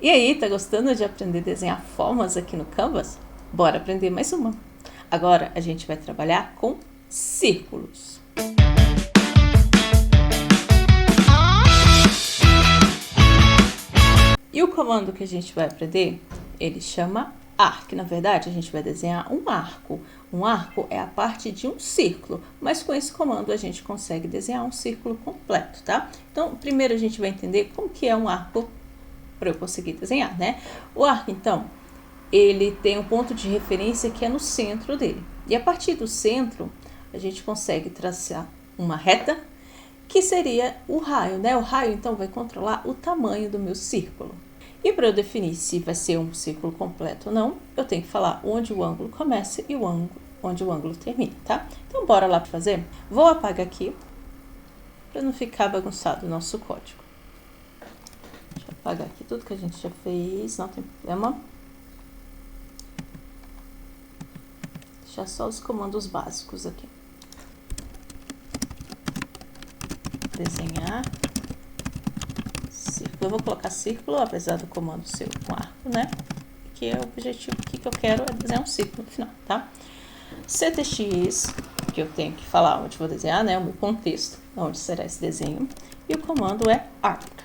E aí, tá gostando de aprender a desenhar formas aqui no Canvas? Bora aprender mais uma. Agora a gente vai trabalhar com círculos. E o comando que a gente vai aprender, ele chama arc. Na verdade, a gente vai desenhar um arco. Um arco é a parte de um círculo, mas com esse comando a gente consegue desenhar um círculo completo, tá? Então, primeiro a gente vai entender como que é um arco para eu conseguir desenhar, né? O arco, então, ele tem um ponto de referência que é no centro dele. E a partir do centro, a gente consegue traçar uma reta, que seria o raio, né? O raio, então, vai controlar o tamanho do meu círculo. E para eu definir se vai ser um círculo completo ou não, eu tenho que falar onde o ângulo começa e onde o ângulo termina, tá? Então, bora lá para fazer? Vou apagar aqui, para não ficar bagunçado o nosso código. Deixa eu apagar aqui tudo que a gente já fez, não tem problema. Deixar só os comandos básicos aqui. Desenhar círculo. Eu vou colocar círculo, apesar do comando ser um arco, né? Que é o objetivo aqui que eu quero é desenhar um círculo no final, tá? CTX, que eu tenho que falar onde vou desenhar, né? O meu contexto, onde será esse desenho. E o comando é arc.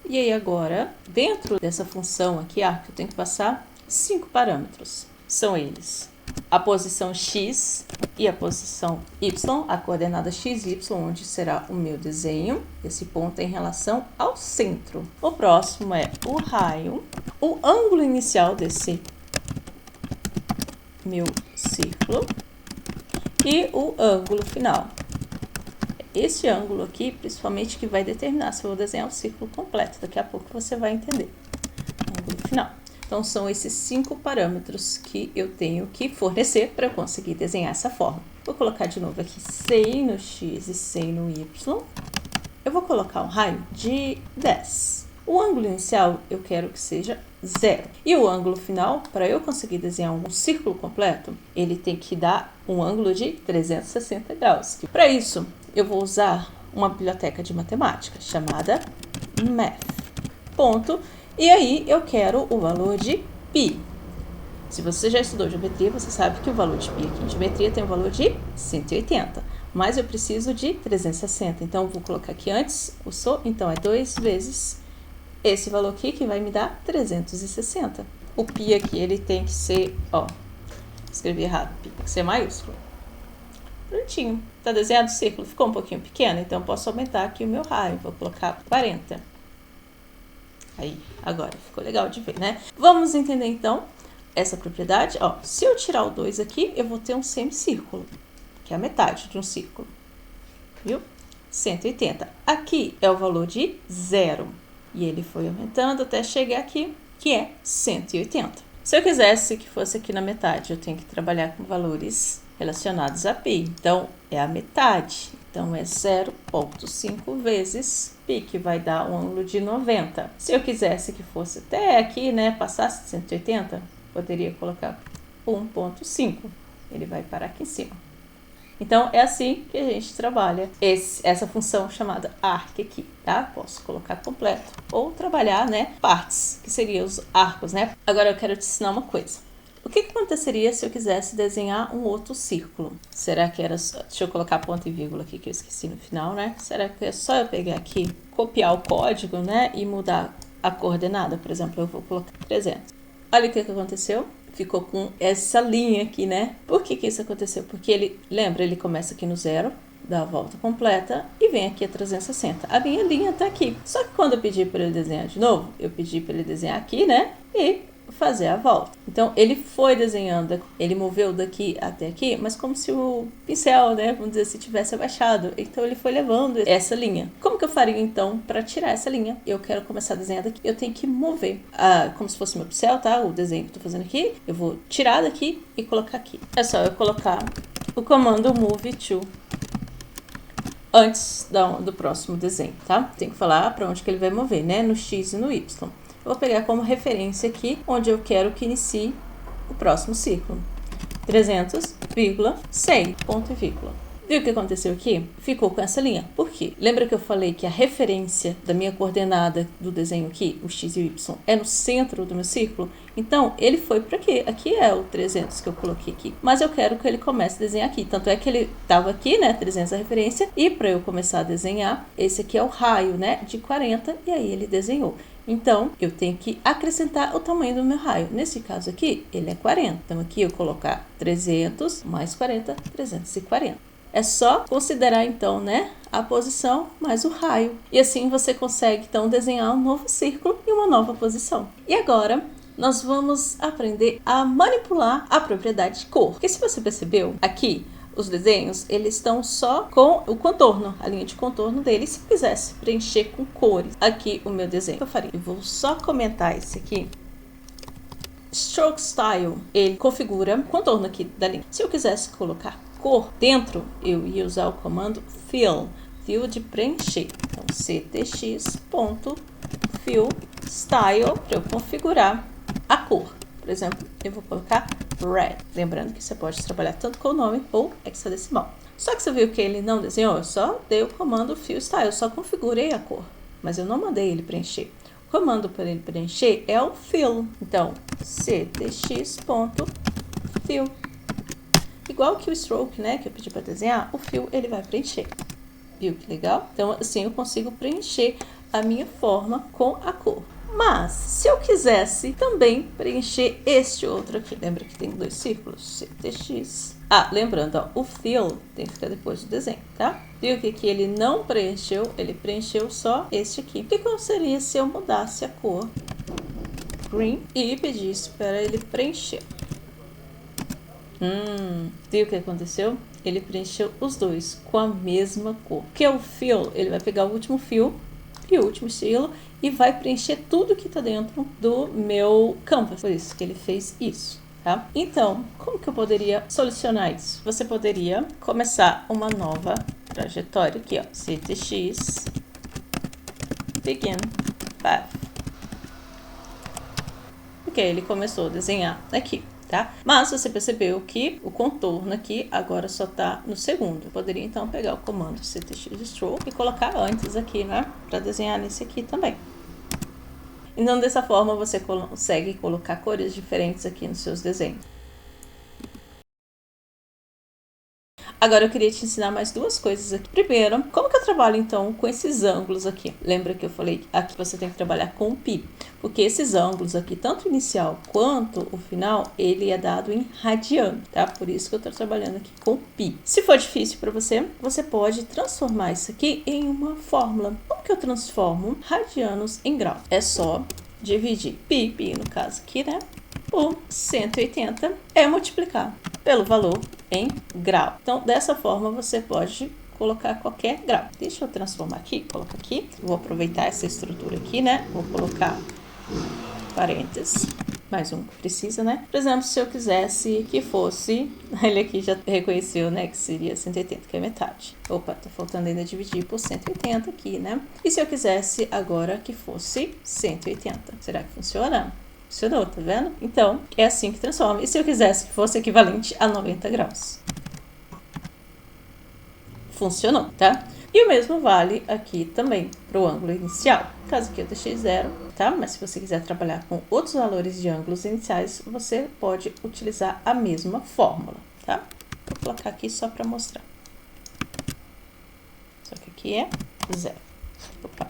E aí agora, dentro dessa função aqui, arc, eu tenho que passar 5 parâmetros. São eles: a posição X e a posição Y, a coordenada X e Y, onde será o meu desenho. Esse ponto é em relação ao centro. O próximo é o raio, o ângulo inicial desse meu círculo e o ângulo final. Esse ângulo aqui, principalmente, que vai determinar se eu vou desenhar o círculo completo. Daqui a pouco você vai entender. Ângulo final. Então, são esses 5 parâmetros que eu tenho que fornecer para eu conseguir desenhar essa forma. Vou colocar de novo aqui 100 no X e 100 no Y. Eu vou colocar um raio de 10. O ângulo inicial eu quero que seja 0. E o ângulo final, para eu conseguir desenhar um círculo completo, ele tem que dar um ângulo de 360 graus. Para isso, eu vou usar uma biblioteca de matemática chamada Math. Ponto. E aí eu quero o valor de π. Se você já estudou geometria, você sabe que o valor de π aqui em geometria tem o valor de 180. Mas eu preciso de 360. Então, eu vou colocar aqui antes o então é 2 vezes esse valor aqui, que vai me dar 360. O π aqui, ele tem que ser, ó, escrevi errado, π tem que ser maiúsculo. Prontinho. Tá desenhado o círculo, ficou um pouquinho pequeno, então eu posso aumentar aqui o meu raio. Vou colocar 40. Aí, agora ficou legal de ver, né? Vamos entender então essa propriedade. Ó, se eu tirar o 2 aqui, eu vou ter um semicírculo, que é a metade de um círculo. Viu? 180. Aqui é o valor de 0. E ele foi aumentando até chegar aqui, que é 180. Se eu quisesse que fosse aqui na metade, eu tenho que trabalhar com valores relacionados a π. Então, é a metade. Então, é 0,5 vezes π, que vai dar um ângulo de 90. Se eu quisesse que fosse até aqui, né, passasse de 180, poderia colocar 1,5. Ele vai parar aqui em cima. Então, é assim que a gente trabalha essa função chamada arc aqui, tá? Posso colocar completo ou trabalhar, né, partes, que seriam os arcos, né? Agora eu quero te ensinar uma coisa. O que aconteceria se eu quisesse desenhar um outro círculo? Será que era só... Deixa eu colocar ponto e vírgula aqui, que eu esqueci no final, né? Será que é só eu pegar aqui, copiar o código, né, e mudar a coordenada? Por exemplo, eu vou colocar 300. Olha o que aconteceu. Ficou com essa linha aqui, né? Por que isso aconteceu? Porque ele, lembra, ele começa aqui no 0, dá a volta completa e vem aqui a 360. A minha linha tá aqui. Só que quando eu pedi para ele desenhar de novo, eu pedi para ele desenhar aqui, né? E fazer a volta. Então, ele foi desenhando, ele moveu daqui até aqui, mas como se o pincel, né, vamos dizer, se tivesse abaixado. Então, ele foi levando essa linha. Como que eu faria, então, para tirar essa linha? Eu quero começar a desenhar daqui. Eu tenho que mover, como se fosse meu pincel, tá? O desenho que eu tô fazendo aqui. Eu vou tirar daqui e colocar aqui. É só eu colocar o comando move to antes do próximo desenho, tá? Tem que falar para onde que ele vai mover, né? No X e no Y. Eu vou pegar como referência aqui, onde eu quero que inicie o próximo círculo. 300,100, ponto e vírgula. Viu o que aconteceu aqui? Ficou com essa linha. Por quê? Lembra que eu falei que a referência da minha coordenada do desenho aqui, o x e o y, é no centro do meu círculo? Então, ele foi para aqui. Aqui é o 300 que eu coloquei aqui. Mas eu quero que ele comece a desenhar aqui. Tanto é que ele estava aqui, né? 300 a referência. E para eu começar a desenhar, esse aqui é o raio, né? De 40. E aí ele desenhou. Então, eu tenho que acrescentar o tamanho do meu raio. Nesse caso aqui, ele é 40. Então, aqui eu colocar 300 mais 40, 340. É só considerar, então, né, a posição mais o raio. E assim você consegue, então, desenhar um novo círculo e uma nova posição. E agora, nós vamos aprender a manipular a propriedade de cor. Porque se você percebeu, aqui, os desenhos, eles estão só com o contorno, a linha de contorno deles. Se eu quisesse preencher com cores aqui o meu desenho, o que eu faria? Eu vou só comentar esse aqui. Stroke Style, ele configura o contorno aqui da linha. Se eu quisesse colocar cor dentro, eu ia usar o comando fill de preencher. Então, ctx.fill style para eu configurar a cor. Por exemplo, eu vou colocar red. Lembrando que você pode trabalhar tanto com o nome ou hexadecimal. Só que você viu que ele não desenhou, eu só dei o comando fill style, eu só configurei a cor, mas eu não mandei ele preencher. O comando para ele preencher é o fill. Então, ctx.fill. Igual que o stroke, né, que eu pedi para desenhar, o fill ele vai preencher. Viu que legal? Então, assim eu consigo preencher a minha forma com a cor. Mas, se eu quisesse também preencher este outro aqui, lembra que tem dois círculos? CTX. Ah, lembrando, ó, o fill tem que ficar depois do desenho, tá? Viu que aqui ele não preencheu, ele preencheu só este aqui. O que seria se eu mudasse a cor green e pedisse para ele preencher? Viu o que aconteceu? Ele preencheu os dois com a mesma cor. Porque o fill, ele vai pegar o último fio e o último estilo e vai preencher tudo que está dentro do meu canvas. Por isso que ele fez isso, tá? Então, como que eu poderia solucionar isso? Você poderia começar uma nova trajetória aqui, ó. CTX Begin Path. Porque ele começou a desenhar aqui. Tá? Mas você percebeu que o contorno aqui agora só está no segundo. Eu poderia então pegar o comando ctx stroke e colocar antes aqui, né? Para desenhar nesse aqui também. Então dessa forma você consegue colocar cores diferentes aqui nos seus desenhos. Agora eu queria te ensinar mais duas coisas aqui. Primeiro, como que eu trabalho então com esses ângulos aqui? Lembra que eu falei aqui você tem que trabalhar com o π, porque esses ângulos aqui, tanto o inicial quanto o final, ele é dado em radiano, tá? Por isso que eu tô trabalhando aqui com π. Se for difícil para você, você pode transformar isso aqui em uma fórmula. Como que eu transformo radianos em grau? É só dividir π no caso aqui, né? Por 180 é multiplicar pelo valor em grau. Então, dessa forma, você pode colocar qualquer grau. Deixa eu transformar aqui, colocar aqui. Vou aproveitar essa estrutura aqui, né? Vou colocar parênteses. Mais um que precisa, né? Por exemplo, se eu quisesse que fosse... Ele aqui já reconheceu, né? Que seria 180, que é metade. Opa, tá faltando ainda dividir por 180 aqui, né? E se eu quisesse agora que fosse 180? Será que funciona? Funcionou, tá vendo? Então, é assim que transforma. E se eu quisesse que fosse equivalente a 90 graus? Funcionou, tá? E o mesmo vale aqui também para o ângulo inicial. No caso aqui eu deixei 0, tá? Mas se você quiser trabalhar com outros valores de ângulos iniciais, você pode utilizar a mesma fórmula, tá? Vou colocar aqui só para mostrar. Só que aqui é 0. Opa,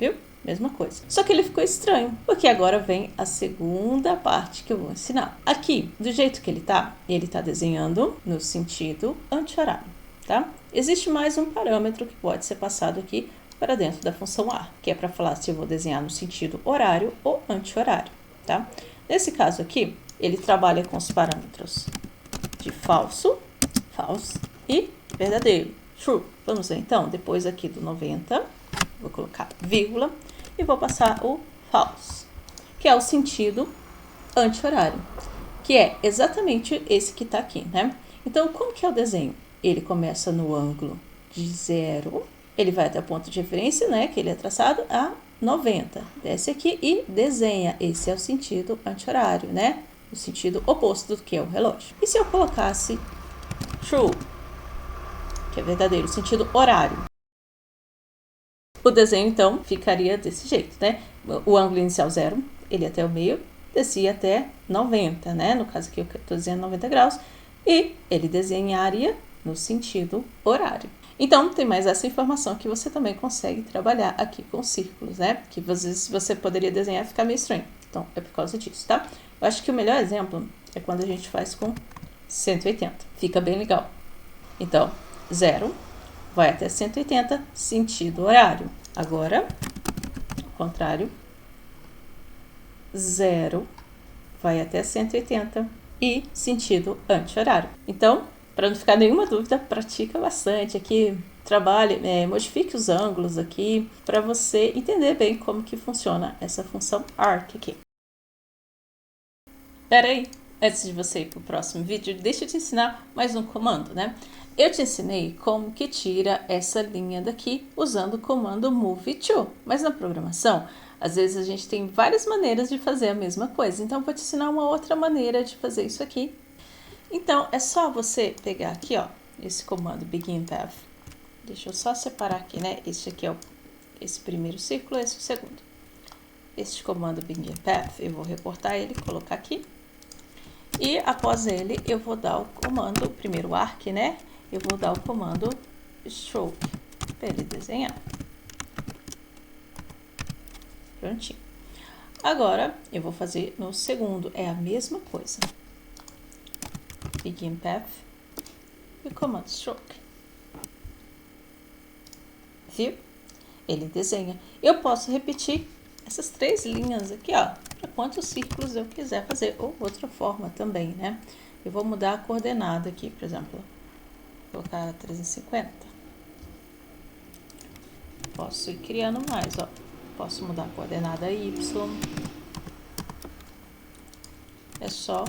viu? Mesma coisa. Só que ele ficou estranho, porque agora vem a segunda parte que eu vou ensinar. Aqui, do jeito que ele tá desenhando no sentido anti-horário, tá? Existe mais um parâmetro que pode ser passado aqui para dentro da função ar, que é para falar se eu vou desenhar no sentido horário ou anti-horário, tá? Nesse caso aqui, ele trabalha com os parâmetros de falso, false, e verdadeiro, true. Vamos ver então, depois aqui do 90, vou colocar vírgula, e vou passar o false, que é o sentido anti-horário, que é exatamente esse que está aqui, né? Então, como que é o desenho? Ele começa no ângulo de 0, ele vai até o ponto de referência, né, que ele é traçado a 90, desce aqui e desenha. Esse é o sentido anti-horário, né? O sentido oposto do que é o relógio. E se eu colocasse true? que é verdadeiro, sentido horário. O desenho, então, ficaria desse jeito, né? O ângulo inicial 0, ele até o meio, descia até 90, né? No caso aqui eu estou dizendo 90 graus, e ele desenharia no sentido horário. Então, tem mais essa informação que você também consegue trabalhar aqui com círculos, né? Que às vezes você poderia desenhar e ficar meio estranho. Então, é por causa disso, tá? Eu acho que o melhor exemplo é quando a gente faz com 180. Fica bem legal. Então, 0 vai até 180, sentido horário. Agora, ao contrário, 0 vai até 180 e sentido anti-horário. Então, para não ficar nenhuma dúvida, pratica bastante aqui, trabalhe, modifique os ângulos aqui, para você entender bem como que funciona essa função arc aqui. Espera aí, antes de você ir para o próximo vídeo, deixa eu te ensinar mais um comando, né? Eu te ensinei como que tira essa linha daqui usando o comando move to, mas na programação, às vezes a gente tem várias maneiras de fazer a mesma coisa, então eu vou te ensinar uma outra maneira de fazer isso aqui. Então, é só você pegar aqui, ó, esse comando begin path. Deixa eu só separar aqui, né? Este aqui é esse primeiro círculo, esse é o segundo. Este comando begin path, eu vou recortar ele, colocar aqui. E após ele, eu vou dar o comando, primeiro arc, né? Eu vou dar o comando stroke para ele desenhar. Prontinho. Agora, eu vou fazer no segundo, é a mesma coisa. Begin path e comando stroke. Viu? Ele desenha. Eu posso repetir essas 3 linhas aqui, ó, para quantos círculos eu quiser fazer, ou outra forma também, né? Eu vou mudar a coordenada aqui, por exemplo, vou colocar 350. Posso ir criando mais, ó. Posso mudar a coordenada Y. É só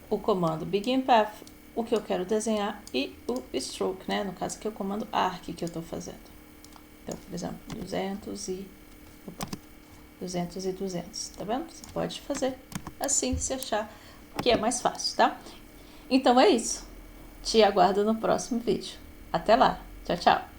o comando begin path, o que eu quero desenhar, e o stroke, né? No caso aqui é o comando arc que eu estou fazendo. Então, por exemplo, 200 e 200, tá vendo? Você pode fazer assim, se achar que é mais fácil, tá? Então é isso. Te aguardo no próximo vídeo. Até lá. Tchau, tchau.